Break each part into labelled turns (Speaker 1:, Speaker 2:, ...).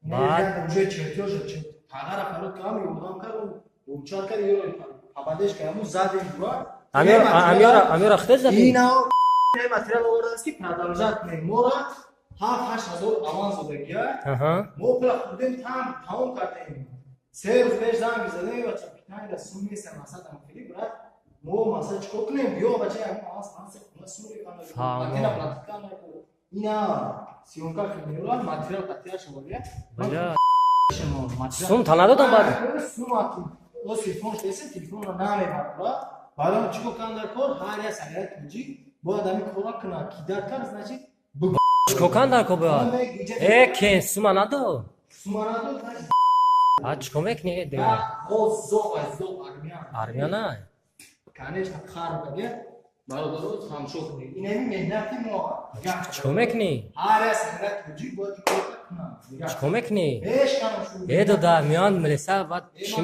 Speaker 1: بعد уже чертёж тагара фарод кам ёдам кару учар кар ё пабадеш каму задем бура
Speaker 2: амёра хтез зад
Speaker 1: ина материал ордаст ки продолжать не мора 7-8 аванс додагия мо пла худем тамом кардем се рӯз пеш занг задем ва чапитани да суми се масата муфили брат мо маса чико кунем биё бача ям аванс мансе куна суми кана матина платикана ина сиёнка кунера материал катия шавагия
Speaker 2: баҷа сум танадодам баъд
Speaker 1: сум ату оз телефон штеса телефонро намебарда баъдам чико кан дар кор ҳар як сагаят буҷи бояд ами кора куна ки дар кар значит
Speaker 2: чикокан дар кор бояд кен сума надо чико мекунӣ армия на
Speaker 1: конечно хару кадия бародарот хамшо кунӣ инами меҳнати мо
Speaker 2: чико мекунӣ
Speaker 1: ҳар як сагаят буҷи бояд кора куна
Speaker 2: чико мекунӣ
Speaker 1: бешканам шу
Speaker 2: дода миён милиса баъд чӣ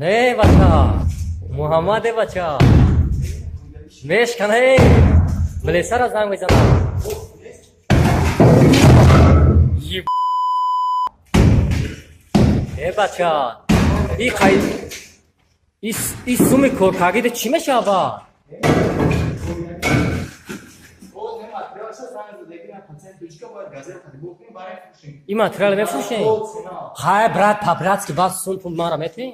Speaker 2: не бача муҳаммаде бача мешкана милисаро занг мезанам бача и суми коркагида чӣ мешава и материал мефурӯшем хай брат по-братски бас сум пул маро метавӣ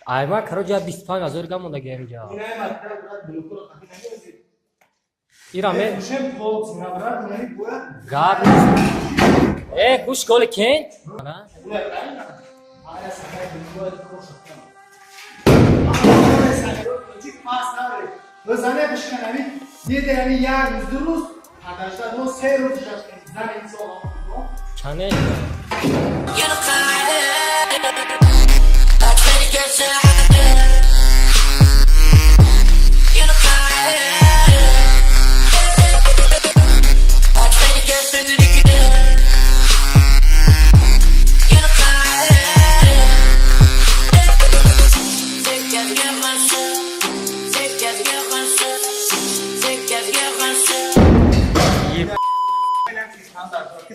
Speaker 2: ай ман кароҷа 25,000 га мондаги инҷа ира гап гӯш голи кен
Speaker 1: Özane bişkanami yeterli yer yüzdürüz. Arkadaşlar o seyir olacak. Zane insan olan.
Speaker 2: Çane.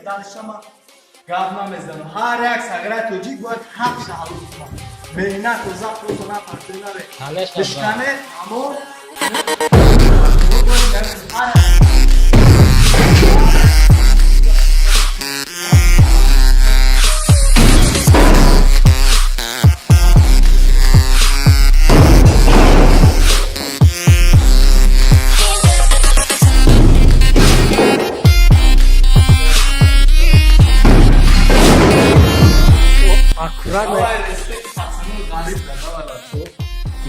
Speaker 1: Danışama gavna mezdanı. Her yak sagrat ucik bu hak şahlı tutma. Mehnat uzak olsuna partına ve dışkanı amor.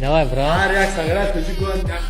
Speaker 2: Давай, брат.
Speaker 1: Her yak sagrat ucik bu hak